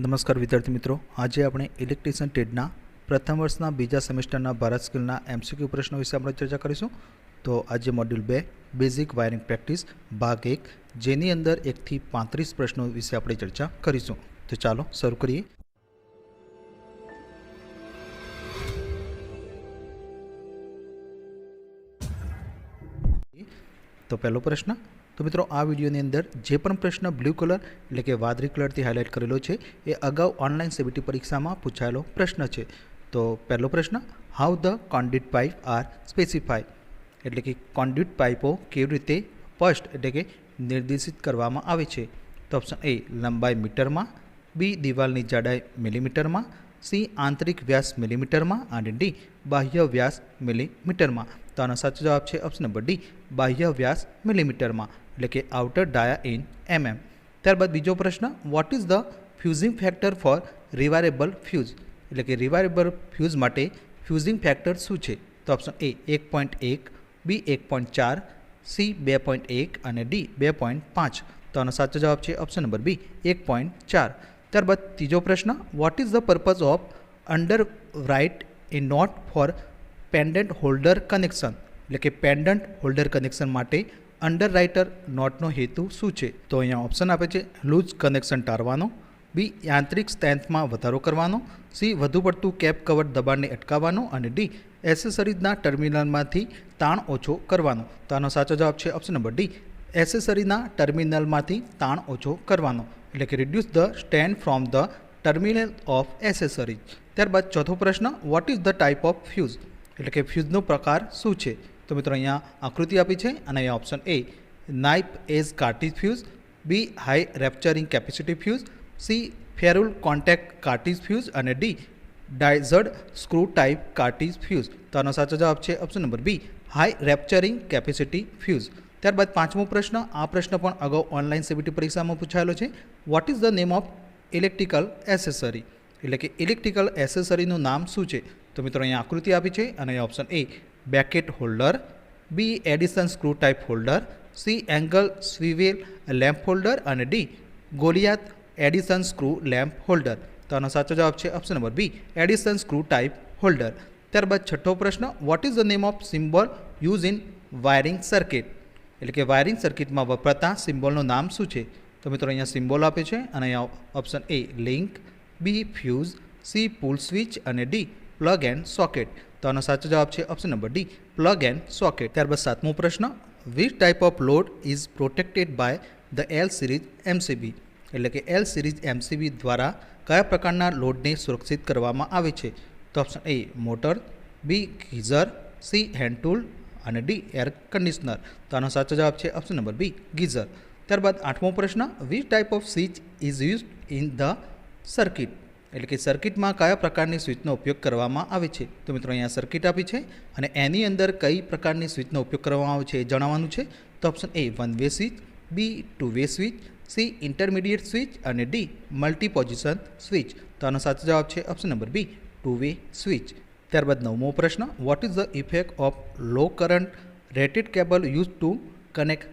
નમસ્કાર વિદ્યાર્થી મિત્રો, આજે આપણે ઇલેક્ટ્રિશિયન ટ્રેડના પ્રથમ વર્ષના બીજા સેમેસ્ટરના ભારત સ્કિલના એમસીક્યુ પ્રશ્નો વિશે આપણે ચર્ચા કરીશું. તો આજે મોડ્યુલ 2 બેઝિક વાયરિંગ પ્રેક્ટિસ ભાગ 1, જેની અંદર 1 થી 35 પ્રશ્નો વિશે આપણે ચર્ચા કરીશું. તો ચાલો શરૂ કરીએ. તો પહેલો પ્રશ્ન. તો મિત્રો, આ વિડીયોની અંદર જે પણ પ્રશ્ન બ્લુ કલર એટલે કે વાદળી કલરથી હાઇલાઇટ કરેલો છે એ અગાઉ ઓનલાઈન સીબીટી પરીક્ષામાં પૂછાયેલો પ્રશ્ન છે. તો પહેલો પ્રશ્ન, how the conduit pipe are specify, એટલે કે કોન્ડ્યુટ પાઇપો કેવી રીતે સ્પષ્ટ એટલે કે નિર્દેશિત કરવામાં આવે છે. તો ઓપ્શન એ લંબાઈ મીટરમાં, બી દિવાલની જાડાઈ મિલીમીટરમાં, સી આંતરિક વ્યાસ મિલીમીટરમાં અને ડી બાહ્ય વ્યાસ મિલીમીટરમાં. તો આનો સાચો જવાબ છે ઓપ્શન નંબર ડી, બાહ્ય વ્યાસ મિલીમીટરમાં, એટલે કે આઉટર ડાયા ઇન mm. ત્યારબાદ બીજો પ્રશ્ન, what is the fusing factor for rewirable fuse, એટલે કે રિવાયરેબલ ફ્યુઝ માટે ફ્યુઝિંગ ફેક્ટર શું છે. તો ઓપ્શન એ 1.1, બી 1.4, સી 2.1 અને ડી 2.5. તો આનો સાચો જવાબ છે ઓપ્શન નંબર બી 1.4. ત્યારબાદ ત્રીજો પ્રશ્ન, what is the purpose of underwrite a note for pendant holder connection, એટલે કે પેન્ડન્ટ હોલ્ડર કનેક્શન માટે અંડર રાઇટર નોટનો હેતુ શું છે. તો અહીંયા ઓપ્શન આપે છે લૂઝ કનેક્શન ટાળવાનો, બી યાંત્રિક સ્ટ્રેન્થમાં વધારો કરવાનો, સી વધુ પડતું કેપ કવર દબાણને અટકાવવાનો અને ડી એસેસરીઝના ટર્મિનલમાંથી તાણ ઓછો કરવાનો. તો આનો સાચો જવાબ છે ઓપ્શન નંબર ડી, એસેસરીના ટર્મિનલમાંથી તાણ ઓછો કરવાનો, એટલે કે reduce the strain from the terminal of accessories. ત્યારબાદ ચોથો પ્રશ્ન, what is the type of fuse, એટલે કે ફ્યુઝનો પ્રકાર શું છે. તો મિત્રો, અહીંયા આકૃતિ આપી છે અને અહીંયા option A knife as cartridge fuse, B high rupturing capacity fuse, C ferrule contact cartridge fuse અને D diazed screw type cartridge fuse. તો આનો સાચો જવાબ છે option number B, high rupturing capacity fuse. ત્યારબાદ પાંચમો પ્રશ્ન, આ પ્રશ્ન પણ અગાઉ ઓનલાઈન સીબીટી પરીક્ષામાં પૂછાયેલો છે. What is the name of electrical accessory, એટલે કે ઇલેક્ટ્રિકલ એસેસરીનું નામ શું છે. તો મિત્રો, અહીંયા આકૃતિ આપી છે અને અહીંયા option A becket holder, B Edison screw type holder, C angle swivel lamp holder અને D Goliath Edison screw lamp holder. તો આનો સાચો જવાબ છે option number B, Edison screw type holder. ત્યારબાદ છઠ્ઠો પ્રશ્ન, what is the name of symbol use in wiring circuit, એટલે કે વાયરિંગ સર્કિટમાં વપરાતા સિમ્બોલનું નામ શું છે. તો મિત્રો, અહીંયા સિમ્બોલ આપે છે અને અહીંયા option A link, B fuse, C pull switch અને ડી પ્લગ એન્ડ સોકેટ. તો આનો સાચો જવાબ છે option number D, plug and socket. ત્યારબાદ સાતમો પ્રશ્ન, which type of load is protected by the L series MCB, એટલે કે એલ સિરીઝ એમસીબી દ્વારા કયા પ્રકારના લોડને સુરક્ષિત કરવામાં આવે છે. તો option A motor, B geyser, C hand tool અને ડી એર કન્ડિશનર. તો આનો સાચો જવાબ છે ઓપ્શન નંબર બી, ગીઝર. ત્યારબાદ આઠમો પ્રશ્ન, which type of switch is used in the circuit, એટલે કે સર્કિટમાં કયા પ્રકારની સ્વિચનો ઉપયોગ કરવામાં આવે છે. તો મિત્રો, અહીંયા સર્કિટ આપી છે અને એની અંદર કઈ પ્રકારની સ્વિચનો ઉપયોગ કરવામાં આવે છે એ જણાવવાનું છે. તો option A 1 way switch, B 2 way switch, C intermediate switch અને ડી મલ્ટી પોઝિશન સ્વિચ. તો આનો સાચો જવાબ છે option number B, 2 way switch. ત્યારબાદ નવમો પ્રશ્ન, what is the effect of low current rated cable use to connect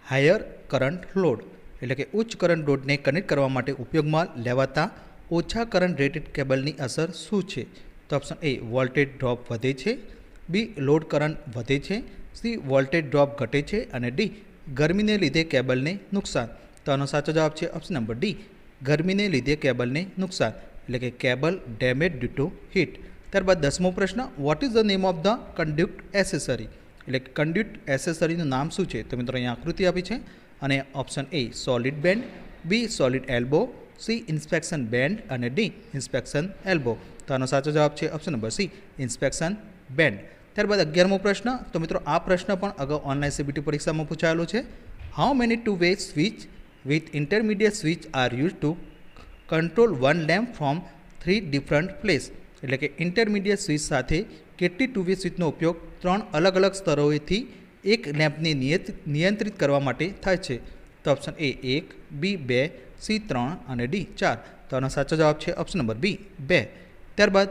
higher current load, એટલે કે ઉચ્ચ કરંટ લોડને કનેક્ટ કરવા માટે ઉપયોગમાં લેવાતા ઓછા કરંટ રેટેડ કેબલની અસર શું છે. તો ઓપ્શન એ વોલ્ટેજ ડ્રોપ વધે છે, બી લોડ કરંટ વધે છે, સી વોલ્ટેજ ડ્રોપ ઘટે છે અને ડી ગરમીને લીધે કેબલને નુકસાન. તો આનો સાચો જવાબ છે ઓપ્શન નંબર ડી, ગરમીને લીધે કેબલને નુકસાન, એટલે કે cable damage due to heat. ત્યારબાદ દસમો પ્રશ્ન, what is the name of the conduct accessory, એટલે કે કન્ડ્યુક્ટ એસેસરીનું નામ શું છે. તો મિત્રો, અહીંયા આકૃતિ આપી છે અને option A solid bend, B solid elbow, C inspection bend અને ડી ઇન્સ્પેક્શન એલ્બો. તો આનો સાચો જવાબ છે option number C, inspection bend. ત્યારબાદ 11મો પ્રશ્ન, તો મિત્રો, આ પ્રશ્ન પણ અગાઉ ઓનલાઈન સીબીટી પરીક્ષામાં પૂછાયેલો છે. How many two way switch with intermediate switch are use to control one lamp from 3 different place, એટલે કે ઇન્ટરમીડિયેટ સ્વિચ સાથે કેટલી ટુ વે સ્વિચનો ઉપયોગ 3 અલગ અલગ સ્તરોએથી એક લેમ્પને નિયંત્રિત કરવા માટે થાય છે. તો ઓપ્શન એ 1, બી 2, સી 3 અને ડી 4. તો આનો સાચો જવાબ છે ઓપ્શન નંબર બી, 2. ત્યારબાદ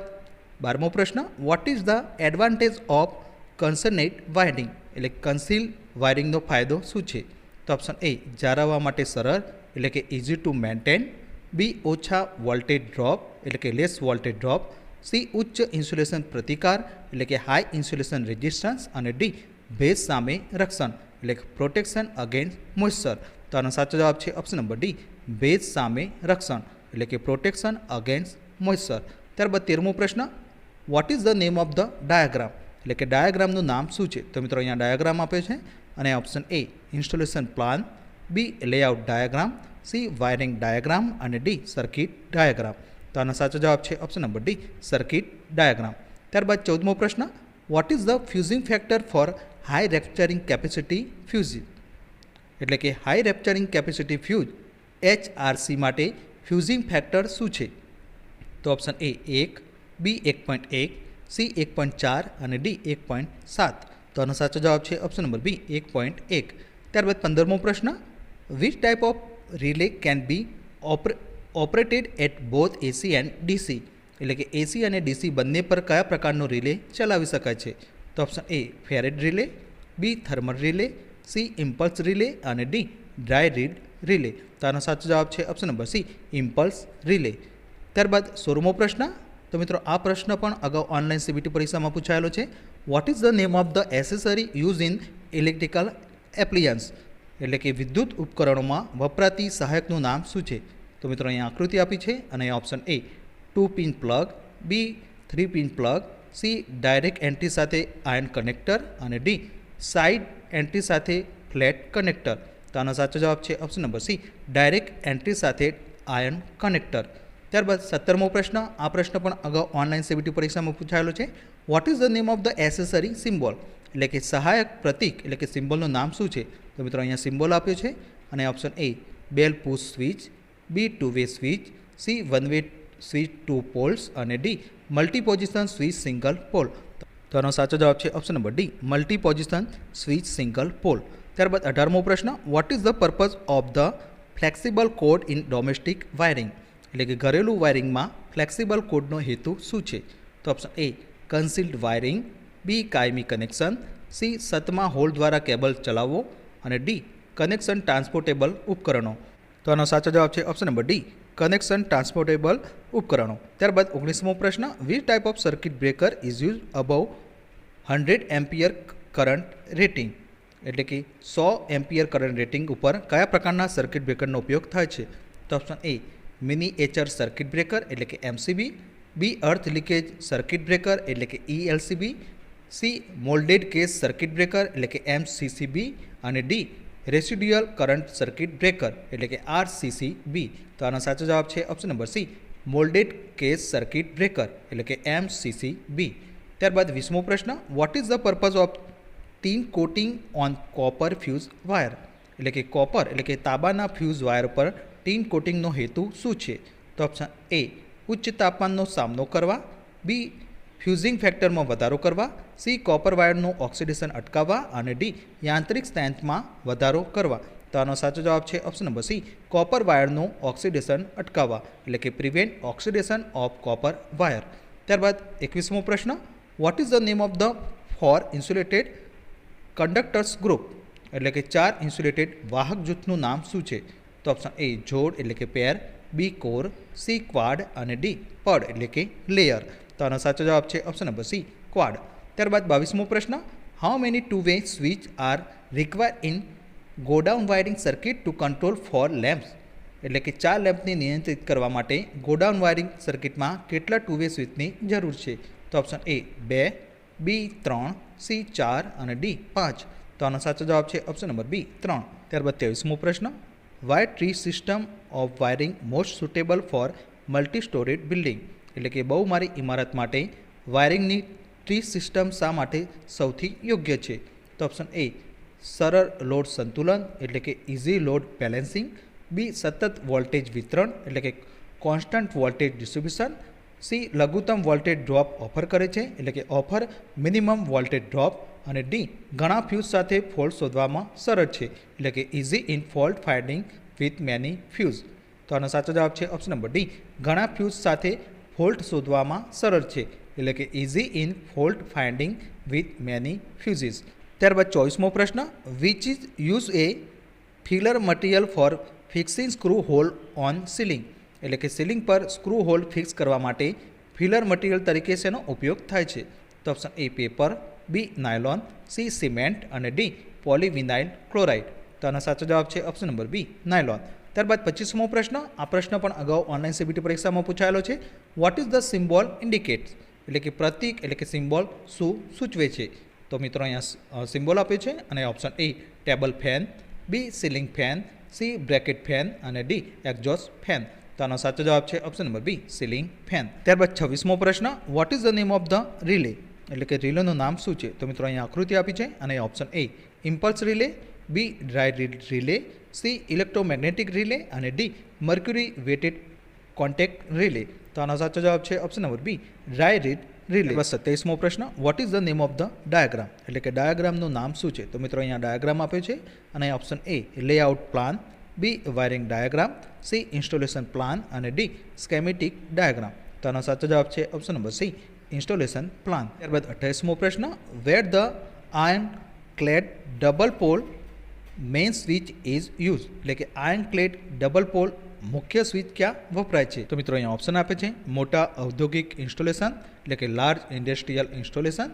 12મો પ્રશ્ન, what is the advantage of concealed wiring, એટલે કન્સીલ વાયરિંગનો ફાયદો શું છે. તો ઓપ્શન એ જાળવવા માટે સરળ, એટલે કે ઇઝી ટુ મેન્ટેન, બી ઓછા વોલ્ટેજ ડ્રોપ એટલે કે લેસ વોલ્ટેજ ડ્રોપ, સી ઉચ્ચ ઇન્સ્યુલેશન પ્રતિકાર એટલે કે હાઈ ઇન્સ્યુલેશન રેઝિસ્ટન્સ અને ડી ભેજ સામે રક્ષણ એટલે કે પ્રોટેક્શન અગેન્સ્ટ મોઇસ્ચર. તો આનો સાચો જવાબ છે ઓપ્શન નંબર ડી, ભેજ સામે રક્ષણ એટલે કે પ્રોટેક્શન અગેન્સ્ટ મોઇસ્ચર. ત્યારબાદ 13મો પ્રશ્ન, what is the name of the diagram એટલે કે ડાયાગ્રામનું નામ શું છે? તો મિત્રો અહીંયા ડાયાગ્રામ આપ્યો છે અને option A installation plan, B layout diagram, C wiring diagram અને ડી સર્કિટ ડાયાગ્રામ. તો આનો સાચો જવાબ છે option number D, circuit diagram. ત્યારબાદ 14મો પ્રશ્ન, what is the fusing factor for high rupturing capacity fuse એટલે કે high rupturing capacity fuse HRC માટે ફ્યુઝિંગ ફેક્ટર શું છે? તો ઓપ્શન એ 1, બી 1.1, સી 1.4 અને ડી 1.7. તો આનો સાચો જવાબ છે ઓપ્શન નંબર બી 1.1. ત્યારબાદ 15મો પ્રશ્ન, which type of relay can be operated at both AC and DC એટલે કે એસી અને ડીસી બંને પર કયા પ્રકારનો રિલે ચલાવી શકાય છે? તો ઓપ્શન એ ફેરેડ relay, B thermal relay, C impulse relay અને ડી ડ્રાય રીડ રિલે. તો આનો સાચો જવાબ છે option number C, impulse relay. ત્યારબાદ 16મો પ્રશ્ન, તો મિત્રો આ પ્રશ્ન પણ અગાઉ ઓનલાઈન સીબીટી પરીક્ષામાં પૂછાયેલો છે. What is the name of the accessory use in electrical appliance એટલે કે વિદ્યુત ઉપકરણોમાં વપરાતી સહાયકનું નામ શું છે? તો મિત્રો અહીંયા આકૃતિ આપી છે અને option A 2 pin plug, B 3 pin plug, C direct entry સાથે આયન કનેક્ટર અને ડી સાઇડ એન્ટ્રી સાથે ફ્લેટ કનેક્ટર. તો આનો સાચો જવાબ છે option number C, direct entry સાથે આયન કનેક્ટર. ત્યારબાદ 17મો પ્રશ્ન, આ પ્રશ્ન પણ અગાઉ ઓનલાઈન સીબીટી પરીક્ષામાં પૂછાયેલો છે. What is the name of the accessory symbol એટલે કે સહાયક પ્રતીક એટલે કે સિમ્બોલનું નામ શું છે? તો મિત્રો અહીંયા સિમ્બોલ આપ્યો છે અને option A bell push switch, B 2-વે સ્વિચ, સી 1-વે સ્વિચ 2 પોલ્સ અને D multi position switch single pole. તો આનો સાચો જવાબ છે option number D, multi position switch single pole. ત્યારબાદ 18મો પ્રશ્ન, what is the purpose of the flexible cord in domestic wiring એટલે કે ઘરેલું વાયરિંગમાં ફ્લેક્સિબલ કોડનો હેતુ શું છે? તો ઓપ્શન એ કન્સીલ્ડ વાયરિંગ, બી કાયમી કનેક્શન, સી સતમા હોલ દ્વારા કેબલ ચલાવવો અને ડી કનેક્શન ટ્રાન્સપોર્ટેબલ ઉપકરણો. તો આનો સાચો જવાબ છે ઓપ્શન નંબર ડી, કનેક્શન ટ્રાન્સપોર્ટેબલ ઉપકરણો. ત્યારબાદ 19મો પ્રશ્ન, which type of circuit breaker is use above 100 ampere current rating એટલે કે 100 એમ્પિયર કરંટ રેટિંગ ઉપર કયા પ્રકારના સર્કિટ બ્રેકરનો ઉપયોગ થાય છે? તો ઓપ્શન એ મિનિએચર સર્કિટ બ્રેકર એટલે કે એમસીબી, બી અર્થ લીકેજ સર્કિટ બ્રેકર એટલે કે ELCB, C moulded case circuit breaker એટલે કે MCCB અને D residual current circuit breaker એટલે કે RCCB. તો આનો સાચો જવાબ છે option number C, moulded case circuit breaker એટલે કે MCCB. ત્યારબાદ 20મો પ્રશ્ન, what is the purpose of tin coating on copper fuse wire એટલે કે કોપર એટલે કે તાંબાના ફ્યુઝ વાયર પર ટીન કોટિંગનો હેતુ શું છે? તો ઓપ્શન એ ઉચ્ચ તાપમાનનો સામનો કરવા, બી ફ્યુઝિંગ ફેક્ટરમાં વધારો કરવા, સી કોપર વાયરનું ઓક્સિડેશન અટકાવવા અને ડી યાંત્રિક સ્ટ્રેન્થમાં વધારો કરવા. તો આનો સાચો જવાબ છે ઓપ્શન નંબર સી, કોપર વાયરનું ઓક્સિડેશન અટકાવવા એટલે કે prevent oxidation of copper wire. ત્યારબાદ 21મો પ્રશ્ન, what is the name of the 4 insulated conductors group એટલે કે 4 ઇન્સ્યુલેટેડ વાહક જૂથનું નામ શું છે? તો ઓપ્શન એ જોડ એટલે કે પેર, બી કોર, સી ક્વાડ અને ડી પડ એટલે કે લેયર. તો આનો સાચો જવાબ છે ઓપ્શન નંબર સી, ક્વાડ. ત્યારબાદ 22મો પ્રશ્ન, હાઉ મેની 2-વે switch are required in godown wiring circuit to control 4 lamps એટલે કે 4 લેમ્પને નિયંત્રિત કરવા માટે ગોડાઉન વાયરિંગ સર્કિટમાં કેટલા 2-વે સ્વિચની જરૂર છે? તો ઓપ્શન એ 2, બી 3, સી 4 અને ડી 5. તો આનો સાચો જવાબ છે ઓપ્શન નંબર બી 3. ત્યારબાદ 23મો પ્રશ્ન, why tree system of wiring most suitable for multi storeyed building એટલે કે બહુમાળી ઇમારત માટે વાયરિંગની ટ્રી સિસ્ટમ શા માટે સૌથી યોગ્ય છે? તો ઓપ્શન એ સરળ લોડ સંતુલન એટલે કે ઇઝી લોડ બેલેન્સિંગ, બી સતત વોલ્ટેજ વિતરણ એટલે કે કોન્સ્ટન્ટ વોલ્ટેજ ડિસ્ટ્રીબ્યુશન, સી લઘુત્તમ વોલ્ટેજ ડ્રોપ ઓફર કરે છે એટલે કે ઓફર મિનિમમ વોલ્ટેજ ડ્રોપ અને ડી ઘણા ફ્યુઝ સાથે ફોલ્ટ શોધવામાં સરળ છે એટલે કે easy in fault finding with many fuse. તો આનો સાચો જવાબ છે ઓપ્શન નંબર ડી, ઘણા ફ્યુઝ સાથે ફોલ્ટ શોધવામાં સરળ છે એટલે કે easy in fault finding with many fuses. ત્યારબાદ 24મો પ્રશ્ન, which is use a filler material for fixing screw hole on ceiling એટલે કે સીલિંગ પર સ્ક્રૂ હોલ ફિક્સ કરવા માટે ફિલર મટીરિયલ તરીકે શેનો ઉપયોગ થાય છે? તો option A paper, B nylon, C cement અને ડી પોલીવિનાઇલ ક્લોરાઇડ. તો આનો સાચો જવાબ છે ઓપ્શન નંબર બી નાયલોન. ત્યારબાદ 25મો પ્રશ્ન. આ પ્રશ્ન પણ અગાઉ ઓનલાઈન સીબીટી પરીક્ષામાં પૂછાયેલો છે. What is the symbol indicates? એટલે કે પ્રતીક એટલે કે સિમ્બોલ શું સૂચવે છે? તો મિત્રો અહીંયા સિમ્બોલ આપ્યો છે અને option A table fan, B ceiling fan, C bracket fan અને ડી એક્ઝોસ્ટ ફેન. તો આનો સાચો જવાબ છે option number B ceiling fan. ત્યારબાદ 26મો પ્રશ્ન. What is the name of the relay? એટલે કે રિલેનું નામ શું છે? તો મિત્રો અહીંયા આકૃતિ આપી છે અને option A impulse relay, B dry relay, C electromagnetic relay અને D mercury wetted contact relay. તો આનો સાચો જવાબ છે option number B dry reed relay. બસ 27મો પ્રશ્ન. What is the name of the diagram? એટલે કે ડાયાગ્રામનું નામ શું છે? તો મિત્રો અહીંયા ડાયાગ્રામ આપ્યો છે અને option A layout plan, B wiring diagram, C installation plan અને ડી સ્કેમેટિક ડાયાગ્રામ. તો આનો સાચો જવાબ છે option number C installation plan. ત્યારબાદ 28મો પ્રશ્ન. Where the iron clad double pole main switch is use? એટલે કે આયર્ન ક્લેડ ડબલ પોલ મુખ્ય સ્વિચ ક્યાં વપરાય છે? તો મિત્રો અહીંયા ઓપ્શન આપે છે મોટા ઔદ્યોગિક ઇન્સ્ટોલેશન એટલે કે લાર્જ ઇન્ડસ્ટ્રીયલ ઇન્સ્ટોલેશન,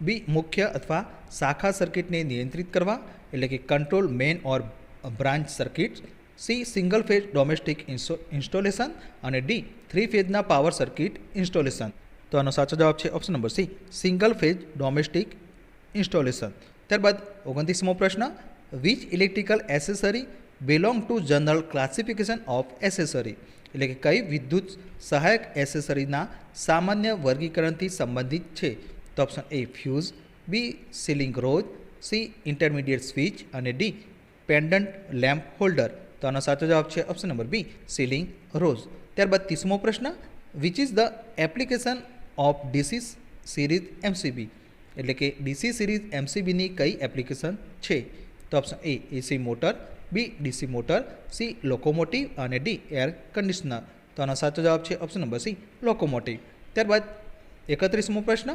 બી મુખ્ય અથવા શાખા સર્કિટને નિયંત્રિત કરવા એટલે કે control main or branch circuit, C single phase domestic installation અને ડી 3 ફેઝના પાવર સર્કિટ ઇન્સ્ટોલેશન. તો આનો સાચો જવાબ છે option number C single phase domestic installation. ત્યારબાદ 29મો પ્રશ્ન. Which electrical accessory belong to general classification of accessory? એટલે કે કઈ વિદ્યુત સહાયક એસેસરીના સામાન્ય વર્ગીકરણથી સંબંધિત છે? તો option A fuse, B ceiling rose, C intermediate switch અને ડી પેન્ડન્ટ લેમ્પ હોલ્ડર. તો આનો સાચો જવાબ છે ઓપ્શન નંબર બી સીલિંગ રોજ. ત્યારબાદ 30મો પ્રશ્ન. Which is the application of DC series MCB? એટલે કે ડીસી સિરીઝ એમસીબીની કઈ એપ્લિકેશન છે? તો option A AC motor, B DC motor, C locomotive અને ડી એર કન્ડિશનર. તો આનો સાચો જવાબ છે ઓપ્શન નંબર સી લોકોમોટિવ. ત્યારબાદ 31મો પ્રશ્ન.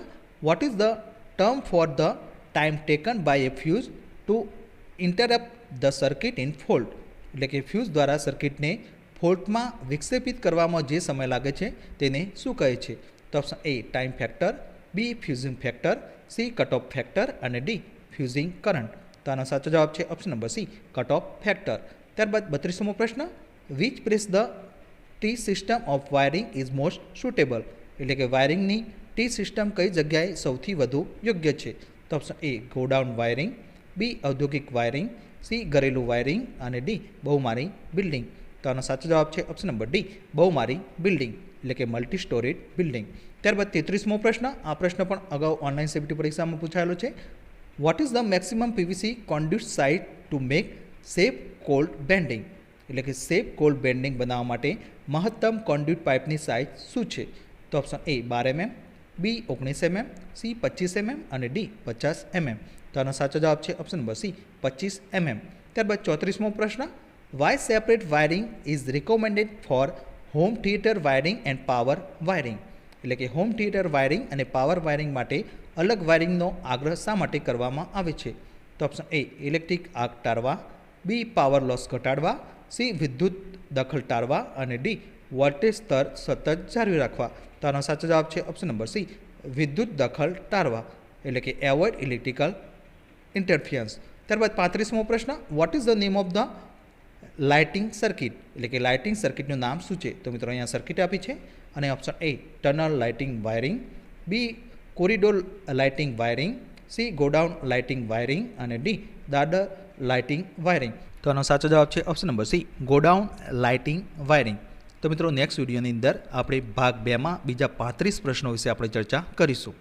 What is the term for the time taken by a fuse to interrupt the circuit in fault? એટલે કે ફ્યુઝ દ્વારા સર્કિટને ફોલ્ટમાં વિક્ષેપિત કરવામાં જે સમય લાગે છે તેને શું કહે છે? તો option A time factor, B fusing factor, C cut off factor અને ડી ફ્યુઝિંગ કરંટ. તો આનો સાચો જવાબ છે option number C cut off factor. ત્યારબાદ 32મો પ્રશ્ન. Which place the T system of wiring is most suitable? એટલે કે વાયરિંગની ટી સિસ્ટમ કઈ જગ્યાએ સૌથી વધુ યોગ્ય છે? તો ઓપ્શન એ ગોડાઉન વાયરિંગ, બી ઔદ્યોગિક વાયરિંગ, સી ઘરેલું વાયરિંગ અને ડી બહુમાળી બિલ્ડિંગ. તો આનો સાચો જવાબ છે ઓપ્શન નંબર ડી બહુમાળી બિલ્ડિંગ એટલે કે મલ્ટી સ્ટોરેડ બિલ્ડિંગ. ત્યારબાદ 33મો પ્રશ્ન. આ પ્રશ્ન પણ અગાઉ ઓનલાઈન સીબીટી પરીક્ષામાં પૂછાયેલો છે. What is the maximum PVC કોન્ડ્યુટ size to make safe cold bending? એટલે કે સેફ કોલ્ડ બેન્ડિંગ બનાવવા માટે મહત્તમ કોન્ડ્યુટ પાઇપની સાઇઝ શું છે? તો option A 12 mm, B 19 mm, C 25 mm અને ડી 50 mm. તો આનો સાચો જવાબ છે ઓપ્શન નંબર સી 25 mm. ત્યારબાદ 34મો પ્રશ્ન. Why separate wiring is recommended for home theatre wiring and power wiring? એટલે કે હોમ થિયેટર વાયરિંગ અને પાવર વાયરિંગ માટે અલગ વાયરિંગનો આગ્રહ શા માટે કરવામાં આવે છે? તો ઓપ્શન એ ઇલેક્ટ્રિક આગ ટાળવા, બી પાવર લોસ ઘટાડવા, સી વિદ્યુત દખલ ટાળવા અને ડી વોલ્ટેજ સ્તર સતત જાળવી રાખવા. તો આનો સાચો જવાબ છે ઓપ્શન નંબર સી વિદ્યુત દખલ ટાળવા એટલે કે એવોઇડ ઇલેક્ટ્રિકલ ઇન્ટરફિયન્સ. ત્યારબાદ 35મો પ્રશ્ન. What is the name of the lighting circuit? એટલે કે લાઇટિંગ સર્કિટનું નામ શું છે? તો મિત્રો અહીંયા સર્કિટ આપી છે અને option A tunnel lighting wiring, B corridor lighting wiring, C godown lighting wiring અને ડી દાદર લાઇટિંગ વાયરિંગ. તો આનો સાચો જવાબ છે option number C godown lighting wiring. તો મિત્રો નેક્સ્ટ વિડીયોની અંદર આપણે ભાગ 2માં બીજા 35 પ્રશ્નો વિશે આપણે ચર્ચા કરીશું.